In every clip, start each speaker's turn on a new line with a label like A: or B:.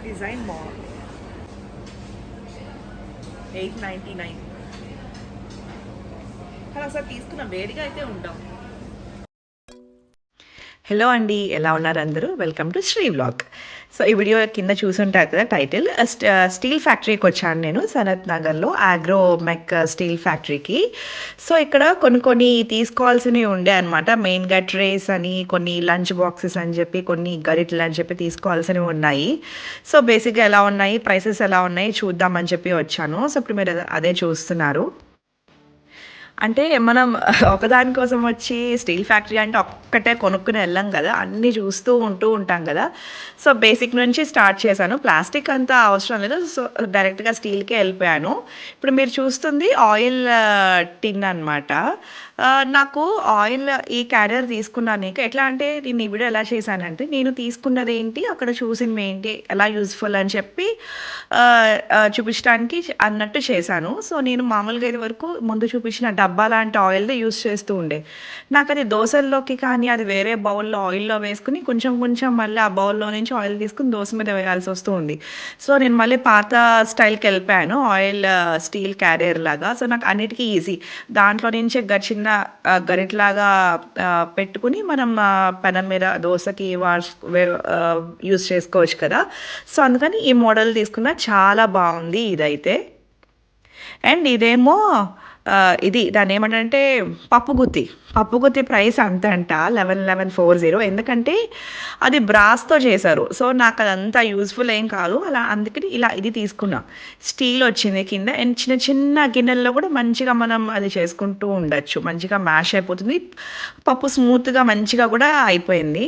A: Design బాగుంది. 899. కానీ ఒకసారి తీసుకున్న వేడిగా అయితే ఉంటాం.
B: హలో అండి, ఎలా ఉన్నారు అందరూ? Welcome to Sri vlog. So ఈ వీడియో కింద చూసుంటారు కదా టైటిల్. స్టీల్ ఫ్యాక్టరీకి వచ్చాను నేను, సనత్ నగర్లో ఆగ్రో మెక్ స్టీల్ ఫ్యాక్టరీకి. సో ఇక్కడ కొన్ని తీసుకోవాల్సినవి ఉండే అనమాట. మెయిన్గా ట్రేస్ అని, కొన్ని లంచ్ బాక్సెస్ అని చెప్పి, కొన్ని గరిటలు అని చెప్పి తీసుకోవాల్సినవి ఉన్నాయి. సో బేసిక్గా ఎలా ఉన్నాయి, ప్రైసెస్ ఎలా ఉన్నాయి చూద్దామని చెప్పి వచ్చాను. సో ఇప్పుడు మీరు అదే చూస్తున్నారు. అంటే మనం ఒకదాని కోసం వచ్చి స్టీల్ ఫ్యాక్టరీ అంటే ఒక్కటే కొనుక్కుని వెళ్ళాం కదా, అన్నీ చూస్తూ ఉంటాం కదా. సో బేసిక్ నుంచి స్టార్ట్ చేశాను. ప్లాస్టిక్ అంతా అవసరం లేదు, సో డైరెక్ట్గా స్టీల్కే వెళ్ళిపోయాను. ఇప్పుడు మీరు చూస్తుంది ఆయిల్ టిన్ అనమాట. నాకు ఆయిల్ ఈ క్యారియర్ తీసుకున్నాను. నీకు ఎట్లా అంటే నేను ఈ వీడియో ఎలా చేశానంటే, నేను తీసుకున్నది ఏంటి, అక్కడ చూసినవి ఏంటి, ఎలా యూజ్ఫుల్ అని చెప్పి చూపించడానికి అన్నట్టు చేశాను. సో నేను మామూలుగా ఇది వరకు ముందు చూపించిన డబ్బా లాంటి ఆయిల్దే యూజ్ చేస్తూ ఉండే. నాకు అది దోశల్లోకి కానీ అది వేరే బౌల్లో ఆయిల్లో వేసుకుని కొంచెం మళ్ళీ ఆ బౌల్లో నుంచి ఆయిల్ తీసుకుని దోశ మీద వేయాల్సి వస్తూ ఉంది. సో నేను మళ్ళీ పాత స్టైల్కి వెళ్ళిపోయాను, ఆయిల్ స్టీల్ క్యారియర్ లాగా. సో నాకు అన్నిటికీ ఈజీ. దాంట్లో నుంచే చిన్న గరిటలాగా పెట్టుకుని మనం పెనం మీద దోశకి యూజ్ చేసుకోవచ్చు కదా. సో అందుకని ఈ మోడల్ తీసుకున్నా, చాలా బాగుంది ఇదైతే. అండ్ ఇదేమో ఇది దాన్ని ఏమంటే పప్పుగుత్తి ప్రైస్ అంత అంట 11,1140. ఎందుకంటే అది బ్రాస్తో చేశారు. సో నాకు అదంతా యూజ్ఫుల్ ఏం కాదు అలా, అందుకని ఇలా ఇది తీసుకున్నా. స్టీల్ వచ్చింది కింద. అండ్ చిన్న గిన్నెల్లో కూడా మంచిగా మనం అది చేసుకుంటూ ఉండొచ్చు, మంచిగా మ్యాష్ అయిపోతుంది. పప్పు స్మూత్గా మంచిగా కూడా అయిపోయింది.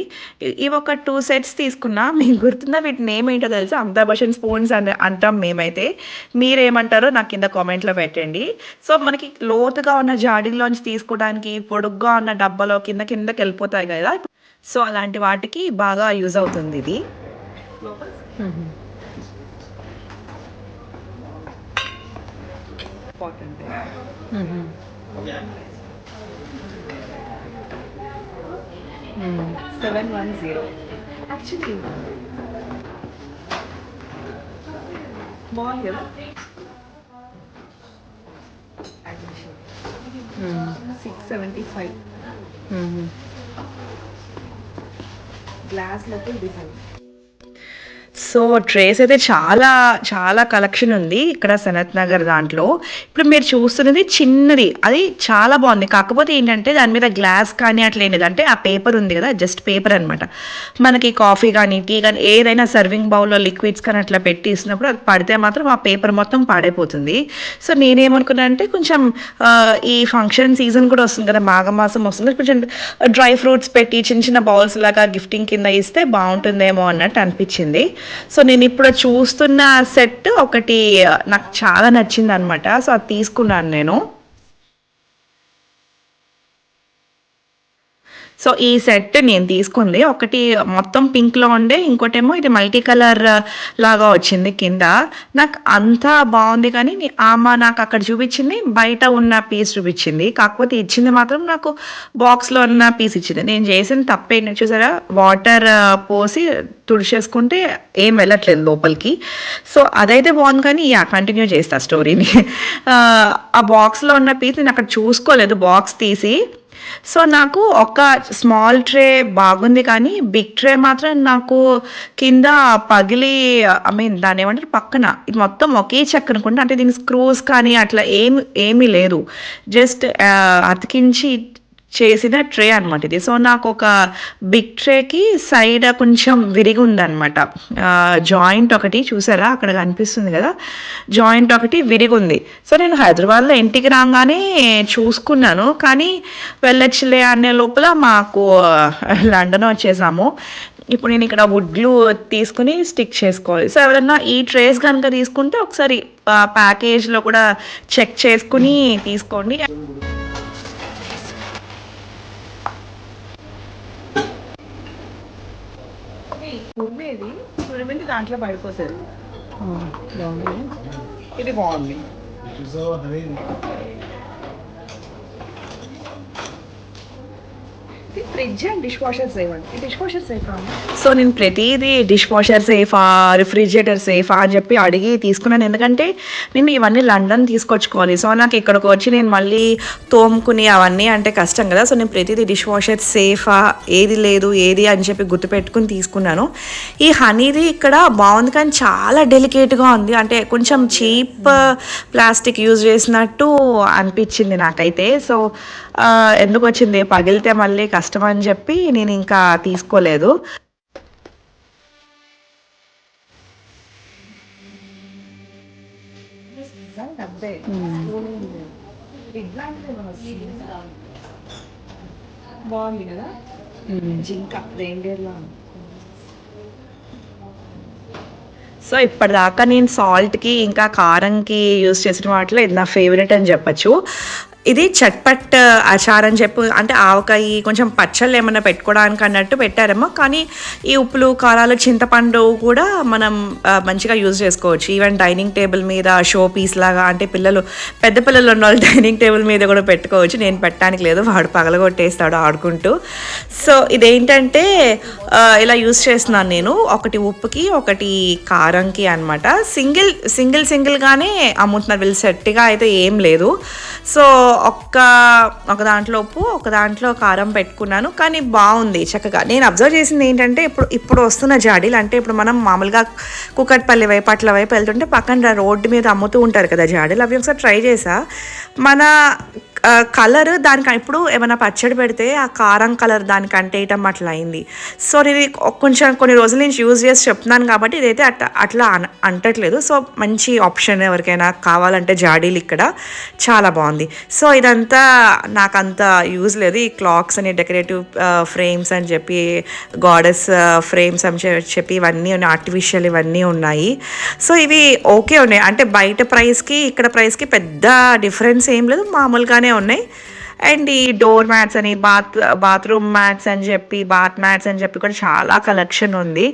B: ఇవి ఒక 2 సెట్స్ తీసుకున్నా. మీకు గుర్తుందా వీటి నేమ్ ఏంటో తెలుసా? అమితాబ్ బచ్చన్ స్పూన్స్ అని అంటాం మేమైతే. మీరేమంటారో నాకు కింద కామెంట్లో పెట్టండి. సో మనకి లోతుగా ఉన్న జాడీలోంచి తీసుకోవడానికి, పొడుగ్గా ఉన్న డబ్బాలో కిందకి వెళ్ళిపోతాయి కదా, సో అలాంటి వాటికి బాగా యూజ్ అవుతుంది ఇది.
A: ఇంపార్టెంట్. 710 యాక్చువల్లీ బాగుంది కదా. 675 గ్లాస్ లోపల డిజైన్.
B: సో ట్రేస్ అయితే చాలా కలెక్షన్ ఉంది ఇక్కడ సనత్ నగర్ దాంట్లో. ఇప్పుడు మీరు చూస్తున్నది చిన్నది, అది చాలా బాగుంది. కాకపోతే ఏంటంటే దాని మీద గ్లాస్ కానీ అట్లా ఏం లేదు. అంటే ఆ పేపర్ ఉంది కదా, జస్ట్ పేపర్ అనమాట. మనకి కాఫీ కానీ టీ కానీ ఏదైనా సర్వింగ్ బౌల్లో లిక్విడ్స్ కానీ అట్లా పెట్టి ఇస్తున్నప్పుడు అది పడితే మాత్రం ఆ పేపర్ మొత్తం పాడైపోతుంది. సో నేనేమనుకున్నా అంటే కొంచెం ఈ ఫంక్షన్ సీజన్ కూడా వస్తుంది కదా, మాఘమాసం వస్తుంది, కొంచెం డ్రై ఫ్రూట్స్ పెట్టి చిన్న బౌల్స్ లాగా గిఫ్టింగ్ కింద ఇస్తే బాగుంటుందేమో అన్నట్టు అనిపించింది. సో నేను ఇప్పుడు చూస్తున్న సెట్ ఒకటి నాకు చాలా నచ్చింది అనమాట. సో అది తీసుకున్నాను నేను. సో ఈ సెట్ నేను తీసుకుంది ఒకటి మొత్తం పింక్లో ఉండే, ఇంకోటేమో ఇది మల్టీ కలర్ లాగా వచ్చింది కింద. నాకు అంతా బాగుంది, కానీ నాకు అక్కడ చూపించింది బయట ఉన్న పీస్ చూపించింది. కాకపోతే ఇచ్చింది మాత్రం నాకు బాక్స్లో ఉన్న పీస్ ఇచ్చింది. నేను చేసిన తప్పేంటి చూసారా, వాటర్ పోసి తుడిచేసుకుంటే ఏం వెళ్ళట్లేదు లోపలికి. సో అదైతే బాగుంది, కానీ కంటిన్యూ చేస్తా స్టోరీని. ఆ బాక్స్లో ఉన్న పీస్ నేను అక్కడ చూసుకోలేదు బాక్స్ తీసి. సో నాకు ఒక స్మాల్ ట్రే బాగుంది, కానీ బిగ్ ట్రే మాత్రం నాకు కింద పగిలి, దాన్ని ఏమంటారు పక్కన, ఇది మొత్తం ఒకే చెక్క అనుకుంటా. అంటే దీని స్క్రూస్ కానీ అట్లా ఏమీ లేదు, జస్ట్ అతికించి చేసిన ట్రే అనమాట ఇది. సో నాకు ఒక బిగ్ ట్రేకి సైడ్ కొంచెం విరిగి ఉందన్నమాట. జాయింట్ ఒకటి చూసారా అక్కడ కనిపిస్తుంది కదా, జాయింట్ ఒకటి విరిగి ఉంది. సో నేను హైదరాబాద్లో ఇంటికి రాగానే చూసుకున్నాను, కానీ వెళ్ళొచ్చులే అనే లోపల మాకు లండన్ వచ్చేసాము. ఇప్పుడు నేను ఇక్కడ వుడ్లు తీసుకుని స్టిక్ చేసుకోవాలి. సో ఎవరన్నా ఈ ట్రేస్ కనుక తీసుకుంటే ఒకసారి ప్యాకేజ్లో కూడా చెక్ చేసుకుని తీసుకోండి.
A: ఉమ్మేది తురిమింది దాంట్లో పడిపోతుంది. ఇది బాగుంది. ఇది fridge and dish washer safe అండి. డిష్ వాషర్ సేఫ్ అండి.
B: సో నేను ప్రతిదీ డిష్ వాషర్ సేఫా, రిఫ్రిజిరేటర్ సేఫా అని చెప్పి అడిగి తీసుకున్నాను. ఎందుకంటే నేను ఇవన్నీ లండన్ తీసుకొచ్చుకోవాలి. సో నాకు ఇక్కడికి వచ్చి నేను మళ్ళీ తోముకుని అవన్నీ అంటే కష్టం కదా. సో నేను ప్రతిదీ డిష్ వాషర్ సేఫా, ఏది లేదు ఏది అని చెప్పి గుర్తుపెట్టుకుని తీసుకున్నాను. ఈ హనీది ఇక్కడ బాగుంది కానీ చాలా డెలికేట్గా ఉంది. అంటే కొంచెం చీప్ ప్లాస్టిక్ యూజ్ చేసినట్టు అనిపించింది నాకైతే. సో ఎందుకు వచ్చింది, పగిలితే మళ్ళీ కష్టం అని చెప్పి నేను ఇంకా తీసుకోలేదు.
A: బాగుంది కదా, జింక రెండేళ్ళ.
B: సో ఇప్పటిదాకా నేను సాల్ట్కి ఇంకా కారంకి యూజ్ చేసిన వాటిలో ఇది నా ఫేవరెట్ అని చెప్పచ్చు. ఇది చట్పట్ అచార్ అని చెప్పి, అంటే ఆవకాయ కొంచెం పచ్చళ్ళు ఏమైనా పెట్టుకోవడానికి అన్నట్టు పెట్టారేమో. కానీ ఈ ఉప్పులు కారాలు చింతపండు కూడా మనం మంచిగా యూజ్ చేసుకోవచ్చు. ఈవెన్ డైనింగ్ టేబుల్ మీద షో పీస్ లాగా, అంటే పెద్ద పిల్లలు ఉన్న వాళ్ళు డైనింగ్ టేబుల్ మీద కూడా పెట్టుకోవచ్చు. నేను పెట్టడానికి లేదు, వాడు పగలగొట్టేస్తాడు ఆడుకుంటూ. సో ఇదేంటంటే ఇలా యూజ్ చేస్తున్నాను నేను. ఒకటి ఉప్పుకి ఒకటి కారంకి అనమాట. సింగిల్గానే అమ్ముతున్నారు వీళ్ళు, సెట్గా అయితే ఏం లేదు. సో ఒక దాంట్లో ఉప్పు, ఒక దాంట్లో కారం పెట్టుకున్నాను. కానీ బాగుంది చక్కగా. నేను అబ్జర్వ్ చేసింది ఏంటంటే ఇప్పుడు వస్తున్న జాడీలు, అంటే ఇప్పుడు మనం మామూలుగా కుకట్పల్లి వైపు అట్ల వైపు వెళ్తుంటే పక్కన రోడ్డు మీద అమ్ముతూ ఉంటారు కదా జాడీలు, అవి ఒకసారి ట్రై చేసా. మన కలర్ దానికి ఇప్పుడు ఏమైనా పచ్చడి పెడితే ఆ కారం కలర్ దానికి అంటేయటం అట్లా అయింది. సో నేను కొన్ని రోజుల నుంచి యూజ్ చేసి చెప్తున్నాను కాబట్టి ఇదైతే అట్లా అంటట్లేదు. సో మంచి ఆప్షన్ ఎవరికైనా కావాలంటే జాడీలు ఇక్కడ చాలా బాగుంది. సో ఇదంతా నాకు అంత యూజ్ లేదు. ఈ క్లాక్స్ అని, డెకరేటివ్ ఫ్రేమ్స్ అని చెప్పి, గాడెస్ ఫ్రేమ్స్ అని చెప్పి ఇవన్నీ ఉన్నాయి, ఆర్టిఫిషియల్ ఇవన్నీ ఉన్నాయి. సో ఇవి ఓకే ఉన్నాయి, అంటే బయట ప్రైస్కి ఇక్కడ ప్రైస్కి పెద్ద డిఫరెన్స్ ఏం లేదు, మామూలుగానే ఉన్నాయి. అండ్ ఈ డోర్ మ్యాట్స్ అని, బాత్రూమ్ మ్యాట్స్ అని చెప్పి, బాత్ మ్యాట్స్ అని చెప్పి కూడా చాలా కలెక్షన్ ఉంది.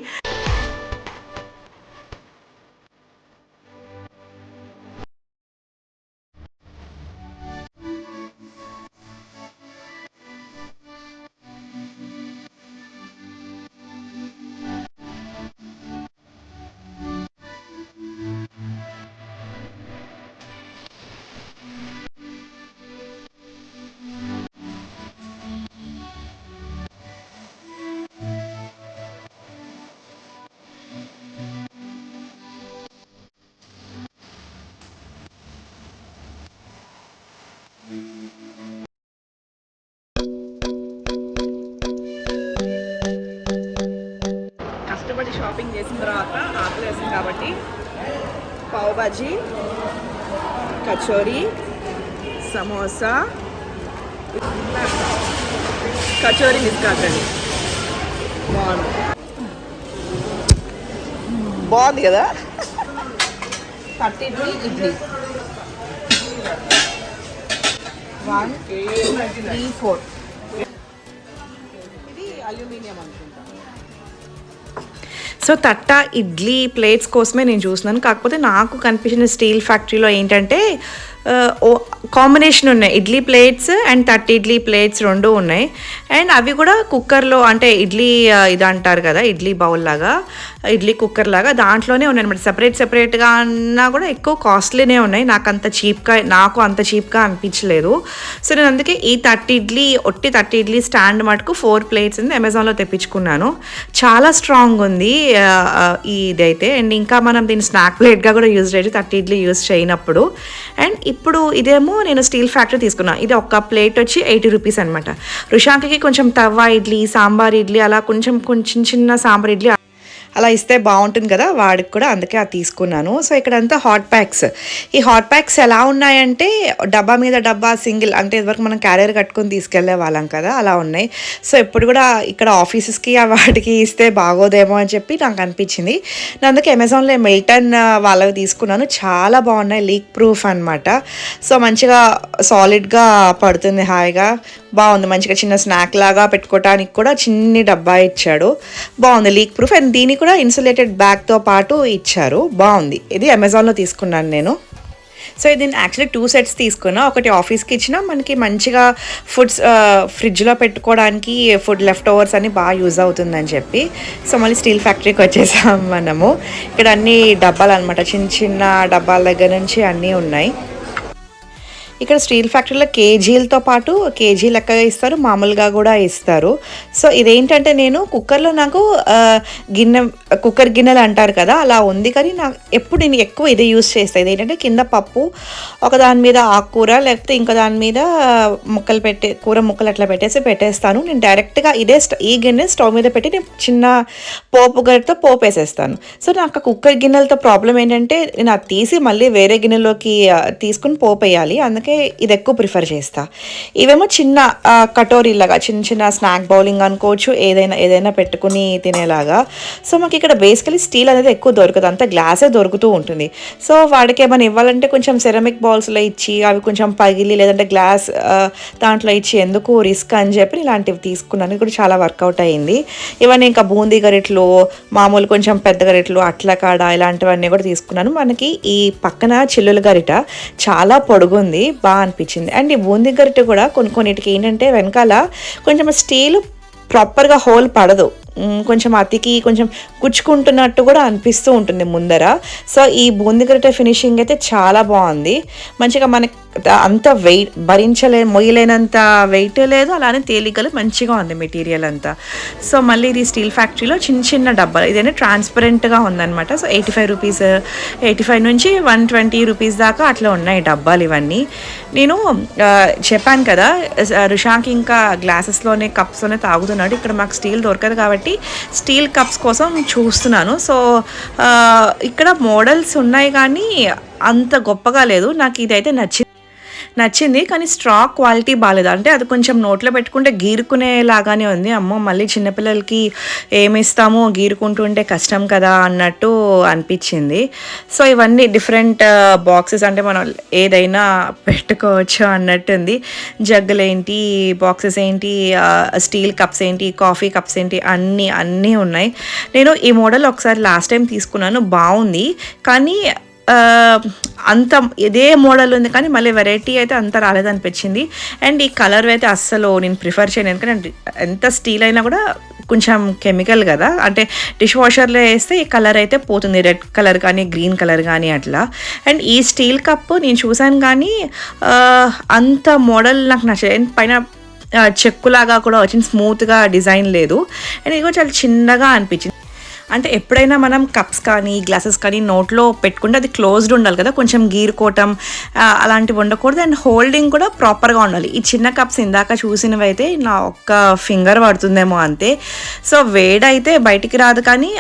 B: కష్టపడి షాపింగ్ చేసిన తర్వాత ఆకలి వేసింది కాబట్టి పావ్ భాజీ, కచోరీ, సమోసా, కచోరీ మిస్ కాకండి, బాగుంది కదా.
A: 33 ఇడ్లీ, 1 2 3 4. ఇది అల్యూమినియం అనుకుంటా.
B: సో తట్టా ఇడ్లీ ప్లేట్స్ కోసమే నేను చూస్తున్నాను. కాకపోతే నాకు కనిపించిన స్టీల్ ఫ్యాక్టరీలో ఏంటంటే కాంబినేషన్ ఉన్నాయి, idli plates and 30 idli plates రెండు ఉన్నాయి. అండ్ అవి కూడా కుక్కర్లో, అంటే ఇడ్లీ ఇది అంటారు కదా, ఇడ్లీ బౌల్ లాగా, ఇడ్లీ కుక్కర్ లాగా దాంట్లోనే ఉన్నాయి అనమాట. సెపరేట్గా అన్నా కూడా ఎక్కువ కాస్ట్లీనే ఉన్నాయి. నాకు అంత చీప్గా అనిపించలేదు. సో నేను అందుకే ఈ 30 ఇడ్లీ స్టాండ్ మటుకు 4 ప్లేట్స్ ఉంది అమెజాన్లో తెప్పించుకున్నాను. చాలా స్ట్రాంగ్ ఉంది ఇదైతే. అండ్ ఇంకా మనం దీన్ని స్నాక్ ప్లేట్గా కూడా యూజ్ చేయొచ్చు 30 ఇడ్లీ యూజ్ చేయనప్పుడు. అండ్ ఇప్పుడు ఇదేమో నేను స్టీల్ ఫ్యాక్టరీ తీసుకున్నాను. ఇది ఒక ప్లేట్ వచ్చి 80 రూపీస్ అనమాట. రుషాంక్కి కొంచెం తవ్వ ఇడ్లీ, సాంబార్ ఇడ్లీ, అలా కొంచెం చిన్న సాంబార్ ఇడ్లీ అలా ఇస్తే బాగుంటుంది కదా వాడికి కూడా, అందుకే అది తీసుకున్నాను. సో ఇక్కడంతా హాట్ ప్యాక్స్. ఈ హాట్ ప్యాక్స్ ఎలా ఉన్నాయంటే డబ్బా మీద డబ్బా సింగిల్, అంటే ఇదివరకు మనం క్యారియర్ కట్టుకొని తీసుకెళ్లే వాళ్ళం కదా, అలా ఉన్నాయి. సో ఇప్పుడు కూడా ఇక్కడ ఆఫీసెస్కి వాటికి ఇస్తే బాగోదేమో అని చెప్పి నాకు అనిపించింది. నేను అందుకే అమెజాన్లో మిల్టన్ వాళ్ళవి తీసుకున్నాను. చాలా బాగున్నాయి, లీక్ ప్రూఫ్ అనమాట. సో మంచిగా సాలిడ్గా పడుతుంది, హాయిగా బాగుంది. మంచిగా చిన్న స్నాక్ లాగా పెట్టుకోవడానికి కూడా చిన్ని డబ్బా ఇచ్చాడు, బాగుంది, లీక్ ప్రూఫ్. అండ్ దీనికి కూడా ఇన్సులేటెడ్ బ్యాగ్తో పాటు ఇచ్చారు, బాగుంది. ఇది అమెజాన్లో తీసుకున్నాను నేను. సో దీన్ని యాక్చువల్లీ 2 సెట్స్ తీసుకున్నా. ఒకటి ఆఫీస్కి ఇచ్చిన మనకి మంచిగా ఫుడ్స్ ఫ్రిడ్జ్లో పెట్టుకోవడానికి ఫుడ్ లెఫ్ట్ ఓవర్స్ అని బాగా యూజ్ అవుతుందని చెప్పి. సో మళ్ళీ స్టీల్ ఫ్యాక్టరీకి వచ్చేసాం మనము. ఇక్కడ అన్ని డబ్బాలు అనమాట, చిన్న చిన్న డబ్బాల దగ్గర నుంచి అన్నీ ఉన్నాయి. ఇక్కడ స్టీల్ ఫ్యాక్టరీలో కేజీలతో పాటు కేజీ లెక్కగా ఇస్తారు, మామూలుగా కూడా ఇస్తారు. సో ఇదేంటంటే నేను కుక్కర్లో నాకు కుక్కర్ గిన్నెలు అంటారు కదా అలా ఉంది, కానీ నాకు ఎప్పుడు నేను ఎక్కువ ఇదే యూస్ చేస్తాను. ఇదేంటంటే కింద పప్పు, ఒకదాని మీద ఆకుకూర, లేకపోతే ఇంకో దాని మీద కూర ముక్కలు అట్లా పెట్టేస్తాను. నేను డైరెక్ట్గా ఈ గిన్నె స్టవ్ మీద పెట్టి నేను చిన్న పోపు గరిటతో పోపు వేసేస్తాను. సో నాకు కుక్కర్ గిన్నెలతో ప్రాబ్లం ఏంటంటే నేను అది తీసి మళ్ళీ వేరే గిన్నెలోకి తీసుకుని పోపు వేయాలి, అందుకే ఇది ఎక్కువ ప్రిఫర్ చేస్తా. ఇవేమో చిన్న కటోరీలాగా చిన్న స్నాక్ బౌలింగ్ అనుకోవచ్చు, ఏదైనా పెట్టుకుని తినేలాగా. సో మాకు ఇక్కడ బేసికలీ స్టీల్ అనేది ఎక్కువ దొరకదు, అంతా గ్లాసే దొరుకుతూ ఉంటుంది. సో వాడికి ఏమైనా ఇవ్వాలంటే కొంచెం సెరమిక్ బౌల్స్లో ఇచ్చి అవి కొంచెం పగిలి లేదంటే గ్లాస్ దాంట్లో ఇచ్చి ఎందుకు రిస్క్ అని చెప్పి ఇలాంటివి తీసుకున్నాను. కూడా చాలా వర్కౌట్ అయ్యింది. ఇవన్నీ ఇంకా బూందీ గరిట్లు, మామూలు కొంచెం పెద్ద గరిట్లు, అట్ల కాడ ఇలాంటివన్నీ కూడా తీసుకున్నాను. మనకి ఈ పక్కన చిల్లుల గరిట చాలా పొడుగుంది, బాగా అనిపించింది. అండ్ ఈ బూందీ గరిట కూడా కొన్నిటికి ఏంటంటే వెనకాల కొంచెం స్టీల్ ప్రాపర్గా హోల్ పడదు, కొంచెం అతికి కొంచెం గుచ్చుకుంటున్నట్టు కూడా అనిపిస్తూ ఉంటుంది ముందర. సో ఈ బూందీ గరిటె ఫినిషింగ్ అయితే చాలా బాగుంది. మంచిగా మనకి అంత మొయ్యలేనంత వెయిట్ లేదు, అలానే తేలికలు మంచిగా ఉంది మెటీరియల్ అంతా. సో మళ్ళీ ఇది స్టీల్ ఫ్యాక్టరీలో చిన్న డబ్బాలు, ఇదైనా ట్రాన్స్పరెంట్గా ఉందన్నమాట. సో 85 రూపీస్, 85 నుంచి 120 రూపీస్ దాకా అట్లా ఉన్నాయి డబ్బాలు ఇవన్నీ. నేను చెప్పాను కదా రుషాకి ఇంకా గ్లాసెస్లోనే కప్స్లోనే తాగుతున్నాడు. ఇక్కడ మాకు స్టీల్ దొరకదు కాబట్టి స్టీల్ కప్స్ కోసం చూస్తున్నాను. సో ఇక్కడ మోడల్స్ ఉన్నాయి కానీ అంత గొప్పగా లేదు. నాకు ఇదైతే నచ్చింది కానీ స్ట్రా క్వాలిటీ బాగాలేదు. అంటే అది కొంచెం నోట్లో పెట్టుకుంటే గీరుకునేలాగానే ఉంది. అమ్మో మళ్ళీ చిన్నపిల్లలకి ఏమిస్తామో గీరుకుంటుంటే కష్టం కదా అన్నట్టు అనిపించింది. సో ఇవన్నీ డిఫరెంట్ బాక్సెస్, అంటే మనం ఏదైనా పెట్టుకోవచ్చు అన్నట్టుంది. జగ్గులు ఏంటి, బాక్సెస్ ఏంటి, స్టీల్ కప్స్ ఏంటి, కాఫీ కప్స్ ఏంటి, అన్నీ ఉన్నాయి. నేను ఈ మోడల్ ఒకసారి లాస్ట్ టైం తీసుకున్నాను, బాగుంది. కానీ అంత ఇదే మోడల్ ఉంది కానీ మళ్ళీ వెరైటీ అయితే అంత రాలేదనిపించింది. అండ్ ఈ కలర్ అయితే అస్సలు నేను ప్రిఫర్ చేయను, ఎందుకంటే ఎంత స్టీల్ అయినా కూడా కొంచెం కెమికల్ కదా, అంటే డిష్ వాషర్లో వేస్తే ఈ కలర్ అయితే పోతుంది, రెడ్ కలర్ కానీ గ్రీన్ కలర్ కానీ అట్లా. అండ్ ఈ స్టీల్ కప్ నేను చూసాను కానీ అంత మోడల్ నాకు నచ్చలేదు. పైన చెక్కులాగా కూడా వచ్చింది, స్మూత్గా డిజైన్ లేదు. అండ్ ఇది కూడా చాలా చిన్నగా అనిపించింది. అంటే ఎప్పుడైనా మనం కప్స్ కానీ గ్లాసెస్ కానీ నోట్లో పెట్టుకుంటే అది క్లోజ్డ్ ఉండాలి కదా, కొంచెం గీరుకోవటం అలాంటివి ఉండకూడదు. అండ్ హోల్డింగ్ కూడా ప్రాపర్గా ఉండాలి. ఈ చిన్న కప్స్ ఇందాక చూసినవి అయితే నా ఒక్క ఫింగర్ పడుతుందేమో అంతే. సో వేడైతే బయటికి రాదు కానీ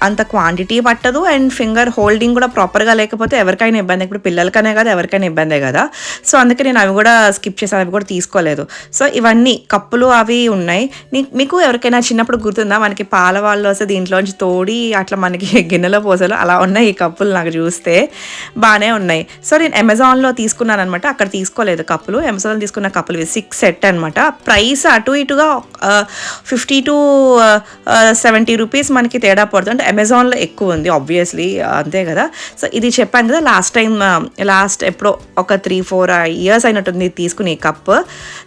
B: అంత క్వాంటిటీ పట్టదు. అండ్ ఫింగర్ హోల్డింగ్ కూడా ప్రాపర్గా లేకపోతే ఎవరికైనా ఇబ్బంది, ఇప్పుడు పిల్లలకనే కదా ఎవరికైనా ఇబ్బందే కదా. సో అందుకే నేను అవి కూడా స్కిప్ చేశాను, అవి కూడా తీసుకోలేదు. సో ఇవన్నీ కప్పులు అవి ఉన్నాయి. మీకు ఎవరికైనా చిన్నప్పుడు గుర్తుందా, మనకి పాల వాళ్ళు వస్తే దీంట్లోంచి తోడి అట్లా మనకి గిన్నెలో పోసలు అలా ఉన్నాయి ఈ కప్పులు. నాకు చూస్తే బాగానే ఉన్నాయి. సో నేను అమెజాన్లో తీసుకున్నాను అనమాట, అక్కడ తీసుకోలేదు కప్పులు. అమెజాన్లో తీసుకున్న కప్పులు 6 సెట్ అనమాట. ప్రైస్ అటు ఇటుగా 50 to 70 రూపీస్ మనకి తేడా పడుతుంది. అంటే అమెజాన్లో ఎక్కువ ఉంది ఆబ్వియస్లీ, అంతే కదా. సో ఇది చెప్పాను కదా లాస్ట్ ఎప్పుడో ఒక 3-4 ఇయర్స్ అయినట్టుంది తీసుకుని కప్.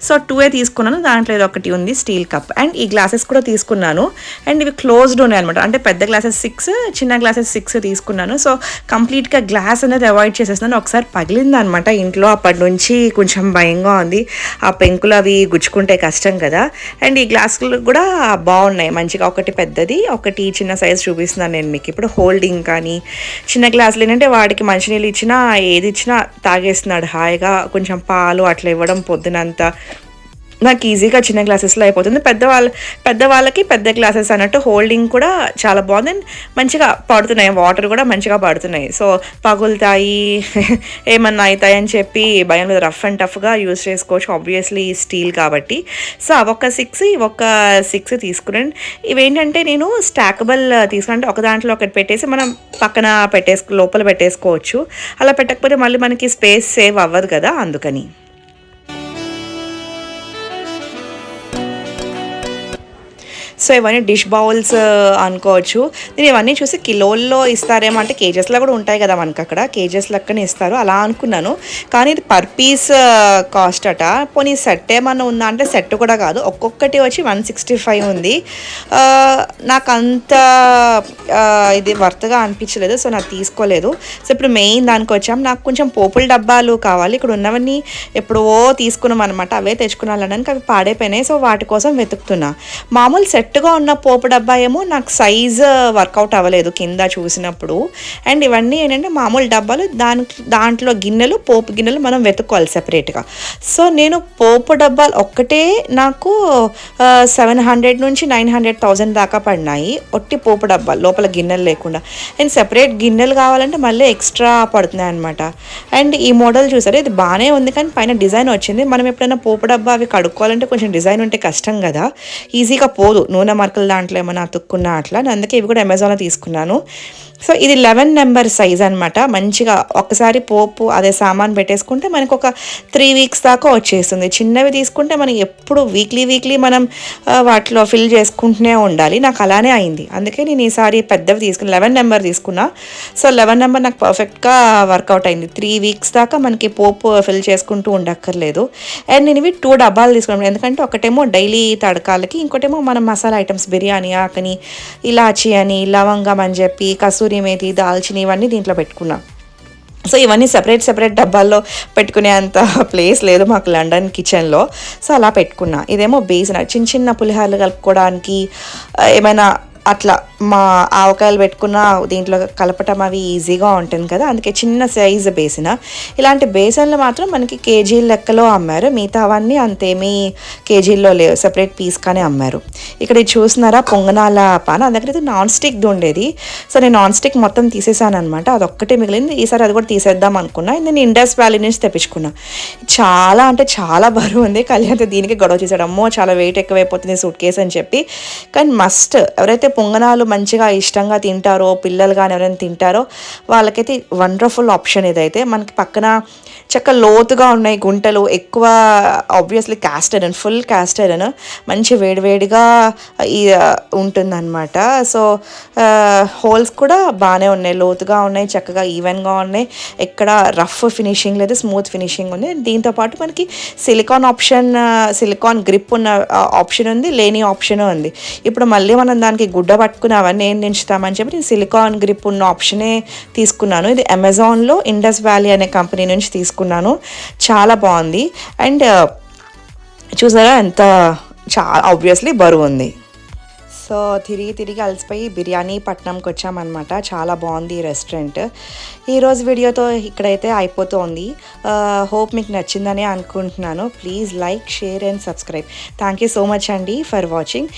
B: సో 2 తీసుకున్నాను, దాంట్లో ఇది ఒకటి ఉంది స్టీల్ కప్. అండ్ ఈ గ్లాసెస్ కూడా తీసుకున్నాను. అండ్ ఇవి క్లోజ్డ్ ఉన్నాయి అనమాట, అంటే పెద్ద గ్లాసెస్ 6, చిన్న గ్లాసెస్ 6 తీసుకున్నాను. సో కంప్లీట్గా గ్లాస్ అనేది అవాయిడ్ చేసేస్తున్నాను. ఒకసారి పగిలింది అనమాట ఇంట్లో, అప్పటి నుంచి కొంచెం భయంగా ఉంది. ఆ పెంకులు అవి గుచ్చుకుంటే కష్టం కదా. అండ్ ఈ గ్లాసులు కూడా బాగున్నాయి మంచిగా, ఒకటి పెద్దది ఒకటి చిన్న సైజ్ చూపిస్తున్నాను నేను మీకు ఇప్పుడు. హోల్డింగ్ కానీ చిన్న గ్లాసులు ఏంటంటే వాడికి మంచినీళ్ళు ఇచ్చినా ఏది ఇచ్చినా తాగేస్తున్నాడు హాయిగా. కొంచెం పాలు అట్లా ఇవ్వడం పొద్దునంతా నాకు ఈజీగా చిన్న గ్లాసెస్లో అయిపోతుంది. పెద్దవాళ్ళకి పెద్ద గ్లాసెస్ అన్నట్టు హోల్డింగ్ కూడా చాలా బాగుంది. అండ్ మంచిగా పడుతున్నాయి, వాటర్ కూడా మంచిగా పడుతున్నాయి. సో పగులుతాయి ఏమన్నా అవుతాయి అని చెప్పి భయం లేదు, రఫ్ అండ్ టఫ్గా యూజ్ చేసుకోవచ్చు ఆబ్వియస్లీ స్టీల్ కాబట్టి. సో అవొక 6 తీసుకున్నాను. ఇవేంటంటే నేను స్టాకబుల్ తీసుకుంటే ఒక దాంట్లో ఒకటి పెట్టేసి మనం పక్కన లోపల పెట్టేసుకోవచ్చు. అలా పెట్టకపోతే మళ్ళీ మనకి స్పేస్ సేవ్ అవ్వదు కదా, అందుకని. సో ఇవన్నీ డిష్ బౌల్స్ అనుకోవచ్చు. నేను ఇవన్నీ చూసి కిలోల్లో ఇస్తారేమో, అంటే కేజెస్లో కూడా ఉంటాయి కదా మనకి, అక్కడ కేజెస్ లెక్కనే ఇస్తారు అలా అనుకున్నాను. కానీ ఇది పర్ పీస్ కాస్ట్ అట. పోనీ సెట్ ఏమన్నా ఉందా అంటే సెట్ కూడా కాదు, ఒక్కొక్కటి వచ్చి 165 ఉంది. నాకు అంత ఇది వర్త్గా అనిపించలేదు, సో నాకు తీసుకోలేదు. సో ఇప్పుడు మెయిన్ దానికి వచ్చాం. నాకు కొంచెం పోపుల డబ్బాలు కావాలి. ఇక్కడ ఉన్నవన్నీ ఎప్పుడో తీసుకున్నాం అనమాట, అవే తెచ్చుకున్నానికి అవి పాడైపోయినాయి. సో వాటి కోసం వెతుకుతున్నా. మామూలు సెట్గా ఉన్న పోపు డబ్బా ఏమో నాకు సైజు వర్కౌట్ అవ్వలేదు కింద చూసినప్పుడు. అండ్ ఇవన్నీ ఏంటంటే మామూలు డబ్బాలు, దాంట్లో గిన్నెలు, పోపు గిన్నెలు మనం వెతుక్కోవాలి సెపరేట్గా. సో నేను పోపు డబ్బాలు ఒక్కటే నాకు 700 నుంచి 900,000 దాకా పడినాయి, ఒట్టి పోపు డబ్బాలు లోపల గిన్నెలు లేకుండా. అండ్ సెపరేట్ గిన్నెలు కావాలంటే మళ్ళీ ఎక్స్ట్రా పడుతున్నాయి అనమాట. అండ్ ఈ మోడల్ చూసారు, ఇది బాగానే ఉంది కానీ పైన డిజైన్ వచ్చింది. మనం ఎప్పుడైనా పోపు డబ్బా అవి కడుక్కోవాలంటే కొంచెం డిజైన్ ఉంటే కష్టం కదా, ఈజీగా పోదు, నూనె మరకలు దాంట్లో ఏమైనా అతుక్కున్నా అట్లా. అందుకే ఇవి కూడా అమెజాన్లో తీసుకున్నాను. సో ఇది 11 నెంబర్ సైజ్ అనమాట. మంచిగా ఒక్కసారి పోపు అదే సామాన్ పెట్టేసుకుంటే మనకు ఒక 3 వీక్స్ దాకా వచ్చేస్తుంది. చిన్నవి తీసుకుంటే మనం ఎప్పుడు వీక్లీ మనం వాటిలో ఫిల్ చేసుకుంటూనే ఉండాలి. నాకు అలానే అయింది, అందుకే నేను ఈసారి పెద్దవి తీసుకుని 11 నెంబర్ తీసుకున్నా. సో 11 నెంబర్ నాకు పర్ఫెక్ట్గా వర్కౌట్ అయింది. 3 వీక్స్ దాకా మనకి పోపు ఫిల్ చేసుకుంటూ ఉండక్కర్లేదు. అండ్ నేను ఇవి 2 డబ్బాలు తీసుకున్నాను, ఎందుకంటే ఒకటేమో డైలీ తడకాలకి, ఇంకోటేమో మనం మసాలా ఐటమ్స్ బిర్యానీ ఆకని, ఇలాచి అని, లవంగం అని చెప్పి, కసూరి మేతి, దాల్చిని ఇవన్నీ దీంట్లో పెట్టుకున్నా. సో ఇవన్నీ సెపరేట్ డబ్బాల్లో పెట్టుకునే అంత ప్లేస్ లేదు మాకు లండన్ కిచెన్లో. సో అలా పెట్టుకున్నా. ఇదేమో బేసిన్, చిన్న పులిహోరలు కలుపుకోవడానికి ఏమైనా అట్లా మా ఆవకాయలు పెట్టుకున్న దీంట్లో కలపటం అవి ఈజీగా ఉంటుంది కదా, అందుకే చిన్న సైజు బేసిన్. ఇలాంటి బేసిన్లు మాత్రం మనకి కేజీల లెక్కలో అమ్మారు, మిగతా అవన్నీ అంతేమీ కేజీల్లో లేవు, సెపరేట్ పీస్గానే అమ్మారు. ఇక్కడ ఇది చూస్తున్నారా పొంగనాల పాన, దగ్గర ఇది నాన్ స్టిక్ది ఉండేది. సో నేను నాన్ స్టిక్ మొత్తం తీసేసాను అనమాట, అదొక్కటే మిగిలింది. ఈసారి అది కూడా తీసేద్దాం అనుకున్నా. నేను ఇండస్ వ్యాలీ నుంచి తెప్పించుకున్నా. చాలా అంటే చాలా బరువు ఉంది. కళ్యాణ్ దీనికి గొడవ చేశాడు, అమ్మో చాలా వెయిట్ ఎక్కువైపోతుంది సూట్ కేసు అని చెప్పి. కానీ మస్ట్ ఎవరైతే పొంగనాలు మంచిగా ఇష్టంగా తింటారో, పిల్లలు కానీ ఎవరైనా తింటారో వాళ్ళకైతే వండర్ఫుల్ ఆప్షన్ ఇదైతే. మనకి పక్కన చక్క లోతుగా ఉన్నాయి గుంటలు, ఎక్కువ obviously cast iron, full cast iron, మంచి వేడివేడిగా ఉంటుందన్నమాట. సో హోల్స్ కూడా బాగానే ఉన్నాయి, లోతుగా ఉన్నాయి, చక్కగా ఈవెన్గా ఉన్నాయి, ఎక్కడ రఫ్ ఫినిషింగ్ లేదు, స్మూత్ ఫినిషింగ్ ఉంది. దీంతోపాటు మనకి సిలికాన్ గ్రిప్ ఉన్న ఆప్షన్ ఉంది, లేని ఆప్షన్ ఉంది. ఇప్పుడు మళ్ళీ మనం దానికి గుడ్డ పట్టుకుని అవన్నీ ఏం దించుతామని చెప్పి నేను సిలికాన్ గ్రిప్ ఉన్న ఆప్షనే తీసుకున్నాను. ఇది అమెజాన్లో ఇండస్ వ్యాలీ అనే కంపెనీ నుంచి తీసుకున్నాను, చాలా బాగుంది. అండ్ చూసారా ఎంత చాలా ఆబ్వియస్లీ బరువు ఉంది. సో తిరిగి అలసిపోయి బిర్యానీ పట్నంకి వచ్చామన్నమాట. చాలా బాగుంది ఈ రెస్టారెంట్. ఈరోజు వీడియోతో ఇక్కడైతే అయిపోతుంది. హోప్ మీకు నచ్చిందని అనుకుంటున్నాను. Please like, share and subscribe. Thank you so much అండి ఫర్ వాచింగ్.